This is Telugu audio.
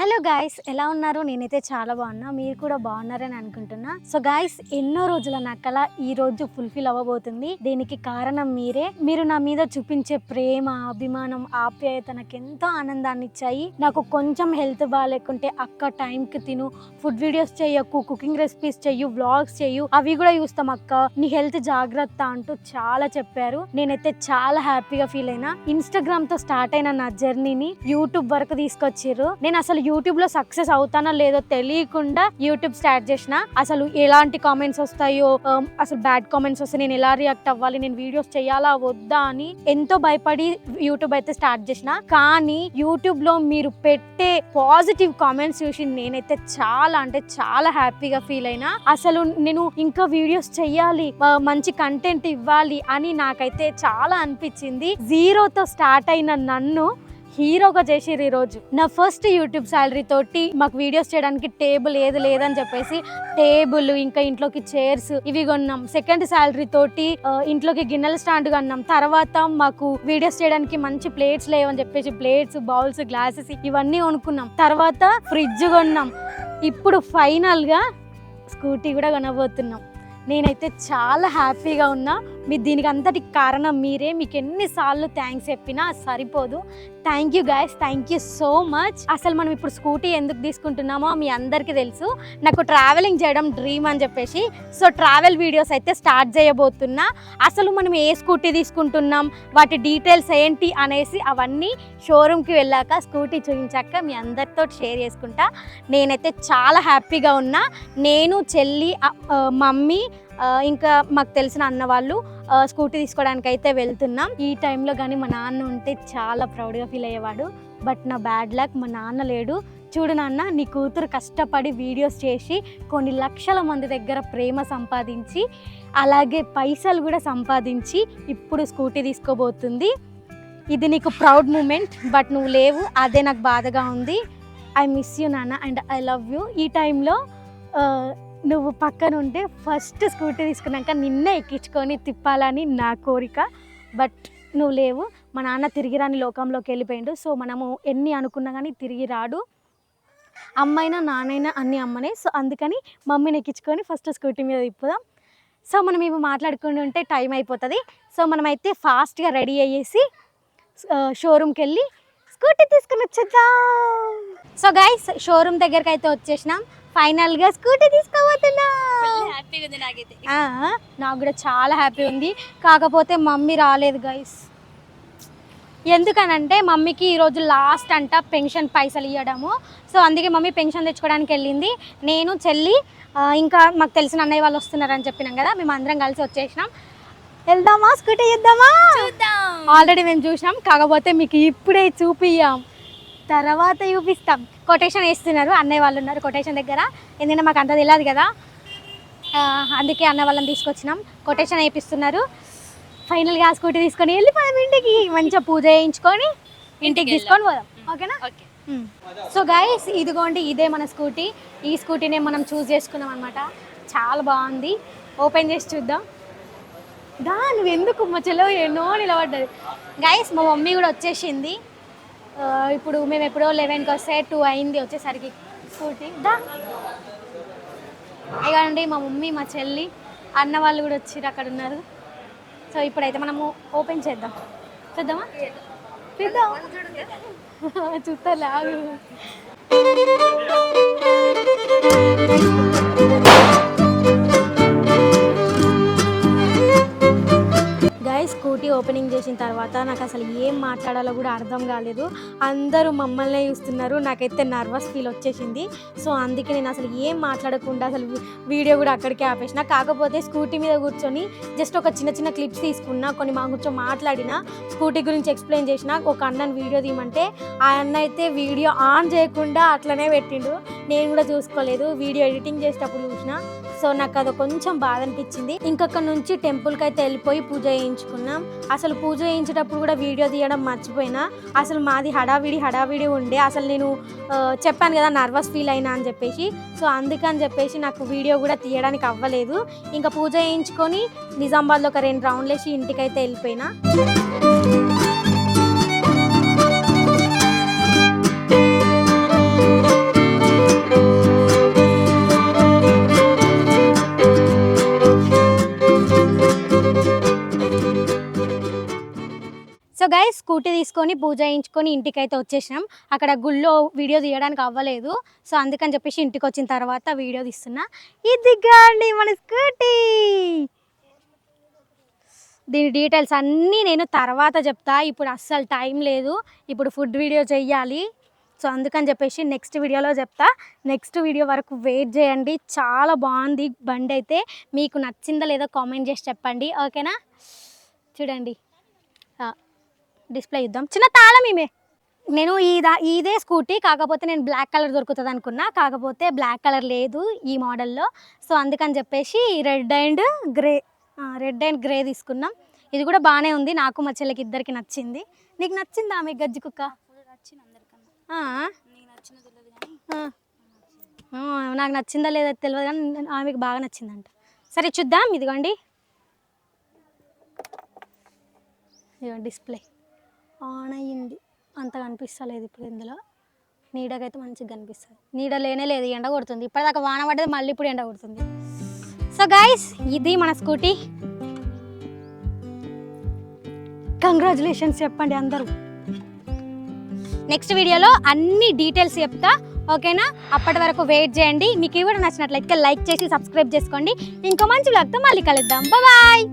హలో గాయ్స్, ఎలా ఉన్నారు? నేనైతే చాలా బాగున్నా, మీరు కూడా బాగున్నారని అనుకుంటున్నా. సో గాయ్స్, ఎన్నో రోజుల నా కల ఈ రోజు ఫుల్ఫిల్ అవ్వబోతుంది. దీనికి కారణం మీరే. మీరు నా మీద చూపించే ప్రేమ, అభిమానం, ఆప్యాయత నాకు ఎంతో ఆనందాన్ని ఇచ్చాయి. నాకు కొంచెం హెల్త్ బాగాలేకుంటే అక్క టైంకి తిను, ఫుడ్ వీడియోస్ చెయ్యకు, కుకింగ్ రెసిపీస్ చెయ్యు, వ్లాగ్స్ చెయ్యు, అవి కూడా చూస్తాం అక్క, నీ హెల్త్ జాగ్రత్త అంటూ చాలా చెప్పారు. నేనైతే చాలా హ్యాపీగా ఫీల్ అయినా. ఇన్స్టాగ్రామ్ తో స్టార్ట్ అయిన నా జర్నీని యూట్యూబ్ వరకు తీసుకొచ్చారు. నేను అసలు యూట్యూబ్ లో సక్సెస్ అవుతానో లేదో తెలియకుండా యూట్యూబ్ స్టార్ట్ చేసిన. అసలు ఎలాంటి కామెంట్స్ వస్తాయో, అసలు బ్యాడ్ కామెంట్స్ వస్తే నేను ఎలా రియాక్ట్ అవ్వాలి, నేను వీడియోస్ చేయాలా వద్దా అని ఎంతో భయపడి యూట్యూబ్ అయితే స్టార్ట్ చేసిన. కానీ యూట్యూబ్ లో మీరు పెట్టే పాజిటివ్ కామెంట్స్ చూసి నేనైతే చాలా అంటే చాలా హ్యాపీగా ఫీల్ అయినా. అసలు నేను ఇంకా వీడియోస్ చెయ్యాలి, మంచి కంటెంట్ ఇవ్వాలి అని నాకైతే చాలా అనిపించింది. జీరోతో స్టార్ట్ అయిన నన్ను హీరోగా చేసిర్రు. ఈ రోజు నా ఫస్ట్ యూట్యూబ్ శాలరీ తోటి మాకు వీడియోస్ చేయడానికి టేబుల్ ఏది లేదని చెప్పేసి టేబుల్, ఇంకా ఇంట్లోకి చైర్స్ ఇవి కొన్నాం. సెకండ్ శాలరీ తోటి ఇంట్లోకి గిన్నెల స్టాండ్ కొన్నాం. తర్వాత మాకు వీడియోస్ చేయడానికి మంచి ప్లేట్స్ లేవని చెప్పేసి ప్లేట్స్, బౌల్స్, గ్లాసెస్ ఇవన్నీ కొనుక్కున్నాం. తర్వాత ఫ్రిడ్జ్ కొన్నాం. ఇప్పుడు ఫైనల్ గా స్కూటీ కూడా కొనబోతున్నాం. నేనైతే చాలా హ్యాపీగా ఉన్నా. దీనికి అంతటికి కారణం మీరే. మీకు ఎన్నిసార్లు థ్యాంక్స్ చెప్పినా సరిపోదు. Thank you guys, thank you so much. అసలు మనం ఇప్పుడు స్కూటీ ఎందుకు తీసుకుంటున్నామో మీ అందరికీ తెలుసు. నాకు ట్రావెలింగ్ చేయడం డ్రీమ్ అని చెప్పేసి సో ట్రావెల్ వీడియోస్ అయితే స్టార్ట్ చేయబోతున్నా. అసలు మనం ఏ స్కూటీ తీసుకుంటున్నాం, వాటి డీటెయిల్స్ ఏంటి అనేసి అవన్నీ షోరూమ్కి వెళ్ళాక, స్కూటీ చూపించాక మీ అందరితో షేర్ చేసుకుంటా. నేనైతే చాలా హ్యాపీగా ఉన్నా. నేను, చెల్లి, మమ్మీ, ఇంకా మాకు తెలిసిన అన్న వాళ్ళు స్కూటీ తీసుకోవడానికి అయితే వెళ్తున్నాం. ఈ టైంలో కానీ మా నాన్న ఉంటే చాలా ప్రౌడ్గా ఫీల్ అయ్యేవాడు. బట్ నా బ్యాడ్ లక్, మా నాన్న లేడు. చూడు నాన్న, నీ కూతురు కష్టపడి వీడియోస్ చేసి కొన్ని లక్షల మంది దగ్గర ప్రేమ సంపాదించి, అలాగే పైసలు కూడా సంపాదించి ఇప్పుడు స్కూటీ తీసుకోబోతుంది. ఇది నీకు ప్రౌడ్ మూమెంట్. బట్ నువ్వు లేవు, అదే నాకు బాధగా ఉంది. ఐ మిస్ యూ నాన్న అండ్ ఐ లవ్ యూ. ఈ టైంలో నువ్వు పక్కన ఉంటే ఫస్ట్ స్కూటీ తీసుకున్నాక నిన్నే ఎక్కించుకొని తిప్పాలని నా కోరిక. బట్ నువ్వు లేవు. మా నాన్న తిరిగి రాని లోకంలోకి వెళ్ళిపోయిండు. సో మనము ఎన్ని అనుకున్నా కానీ తిరిగి రాడు. అమ్మైనా నాన్నైనా అన్ని అమ్మనే. సో అందుకని మమ్మీని ఎక్కించుకొని ఫస్ట్ స్కూటీ మీద తిప్పుదాం. సో మనం ఇవి మాట్లాడుకుని ఉంటే టైం అయిపోతుంది. సో మనమైతే ఫాస్ట్గా రెడీ అయ్యేసి షోరూమ్కి వెళ్ళి స్కూటీ తీసుకుని వచ్చేద్దాం. సో గైస్, షోరూమ్ దగ్గరికి అయితే వచ్చేసినాం. ఫైనల్ గా స్కూటీ తీసుకోబోతున్నా. నాకు కూడా చాలా హ్యాపీ ఉంది. కాకపోతే మమ్మీ రాలేదు గైస్. ఎందుకనంటే మమ్మీకి ఈరోజు లాస్ట్ అంట పెన్షన్ పైసలు ఇవ్వడము. సో అందుకే మమ్మీ పెన్షన్ తెచ్చుకోవడానికి వెళ్ళింది. నేను, చెల్లి, ఇంకా మాకు తెలిసిన అన్నయ్య వాళ్ళు వస్తున్నారని చెప్పినాం కదా, మేము అందరం కలిసి వచ్చేసినాం. వెళ్దామా, స్కూటీ చేద్దామా? ఆల్రెడీ మేము చూసినాం, కాకపోతే మీకు ఇప్పుడే చూపియ్యాం, తర్వాత చూపిస్తాం. కొటేషన్ వేస్తున్నారు, అన్నయ్య వాళ్ళు ఉన్నారు కొటేషన్ దగ్గర. ఎందుకంటే మాకు అంత తెలియదు కదా, అందుకే అన్న వాళ్ళని తీసుకొచ్చినాం. కొటేషన్ వేపిస్తున్నారు. ఫైనల్గా ఆ స్కూటీ తీసుకొని వెళ్ళిపోదాం ఇంటికి. మంచిగా పూజ చేయించుకొని ఇంటికి తీసుకొని పోదాం. ఓకేనా? సో గైస్, ఇదిగోండి, ఇదే మన స్కూటీ. ఈ స్కూటీనే మనం చూస్ చేసుకున్నాం అనమాట. చాలా బాగుంది. ఓపెన్ చేసి చూద్దాం. నువ్వు ఎందుకు మధ్యలో ఎన్నో నిలబడ్డది. గైస్, మా మమ్మీ కూడా వచ్చేసింది. ఇప్పుడు మేము ఎప్పుడో 11కి వస్తే 2 అయింది వచ్చేసరికి స్కూటీ. ఇవ్వండి మా మమ్మీ, మా చెల్లి, అన్న వాళ్ళు కూడా వచ్చి అక్కడ ఉన్నారు. సో ఇప్పుడైతే మనము ఓపెన్ చేద్దాం. చూద్దామా? చూస్తా లాగు. స్కూటీ ఓపెనింగ్ చేసిన తర్వాత నాకు అసలు ఏం మాట్లాడాలో కూడా అర్థం కాలేదు. అందరూ మమ్మల్నే చూస్తున్నారు. నాకైతే నర్వస్ ఫీల్ వచ్చేసింది. సో అందుకే నేను అసలు ఏం మాట్లాడకుండా అసలు వీడియో కూడా అక్కడికే ఆపేసిన. కాకపోతే స్కూటీ మీద కూర్చొని జస్ట్ ఒక చిన్న చిన్న క్లిప్స్ తీసుకున్నా, కొన్ని మా కూర్చొని మాట్లాడిన, స్కూటీ గురించి ఎక్స్ప్లెయిన్ చేసిన. ఒక అన్నని వీడియో తీయమంటే ఆ అన్న అయితే వీడియో ఆన్ చేయకుండా అట్లనే పెట్టిండు. నేను కూడా చూసుకోలేదు, వీడియో ఎడిటింగ్ చేసేటప్పుడు చూసిన. సో నాకు అది కొంచెం బాధ అనిపించింది. ఇంకొక నుంచి టెంపుల్కి అయితే వెళ్ళిపోయి పూజ చేయించుకున్నాం. అసలు పూజ చేయించేటప్పుడు కూడా వీడియో తీయడం మర్చిపోయినా. అసలు మాది హడావిడి ఉండే. అసలు నేను చెప్పాను కదా నర్వస్ ఫీల్ అయినా అని చెప్పేసి. సో అందుకని చెప్పేసి నాకు వీడియో కూడా తీయడానికి అవ్వలేదు. ఇంకా పూజ చేయించుకొని నిజామాబాద్లో ఒక 2 రౌండ్లు వేసి ఇంటికైతే వెళ్ళిపోయినా. స్కూటీ తీసుకొని పూజ చేయించుకొని ఇంటికి అయితే వచ్చేసినాం. అక్కడ గుళ్ళో వీడియో తీయడానికి అవ్వలేదు. సో అందుకని చెప్పేసి ఇంటికి వచ్చిన తర్వాత వీడియో తీస్తున్నా. ఇదిగా అండి మన స్కూటీ. దీని డీటెయిల్స్ అన్నీ నేను తర్వాత చెప్తా. ఇప్పుడు అస్సలు టైం లేదు, ఇప్పుడు ఫుడ్ వీడియో చెయ్యాలి. సో అందుకని చెప్పేసి నెక్స్ట్ వీడియోలో చెప్తా. నెక్స్ట్ వీడియో వరకు వెయిట్ చేయండి. చాలా బాగుంది బండి అయితే. మీకు నచ్చిందా లేదో కామెంట్ చేసి చెప్పండి, ఓకేనా? చూడండి డిస్ప్లే ఇద్దాం. చిన్న తాళం ఈమె. నేను ఇదే స్కూటీ, కాకపోతే నేను బ్లాక్ కలర్ దొరుకుతుంది అనుకున్నా, కాకపోతే బ్లాక్ కలర్ లేదు ఈ మోడల్లో. సో అందుకని చెప్పేసి రెడ్ అండ్ గ్రే తీసుకున్నాం. ఇది కూడా బాగానే ఉంది, నాకు మా చెల్లికి ఇద్దరికి నచ్చింది. నీకు నచ్చిందా ఆమె గజ్జి కుక్క? నాకు నచ్చిందా లేదా తెలియదు కానీ ఆమెకు బాగా నచ్చిందంట. సరే చూద్దాం. ఇదిగోండి డిస్ప్లే ఆన్ అయ్యింది. అంత కనిపిస్తలేదు ఇప్పుడు ఇందులో. నీడకైతే మంచిగా కనిపిస్తుంది. నీడ లేనే లేదు, ఎండ కొడుతుంది. ఇప్పటిదాకా వాన పడ్డది, మళ్ళీ ఇప్పుడు ఎండ కొడుతుంది. సో గైస్ ఇది మన స్కూటీ. కంగ్రాచులేషన్స్ చెప్పండి అందరూ. నెక్స్ట్ వీడియోలో అన్ని డీటెయిల్స్ చెప్తా, ఓకేనా? అప్పటి వరకు వెయిట్ చేయండి. మీకు ఈ వీడియో నచ్చినట్లయితే లైక్ చేసి సబ్స్క్రైబ్ చేసుకోండి. ఇంకో మంచి వ్లాగ్తో మళ్ళీ కలుద్దాం. బాయ్.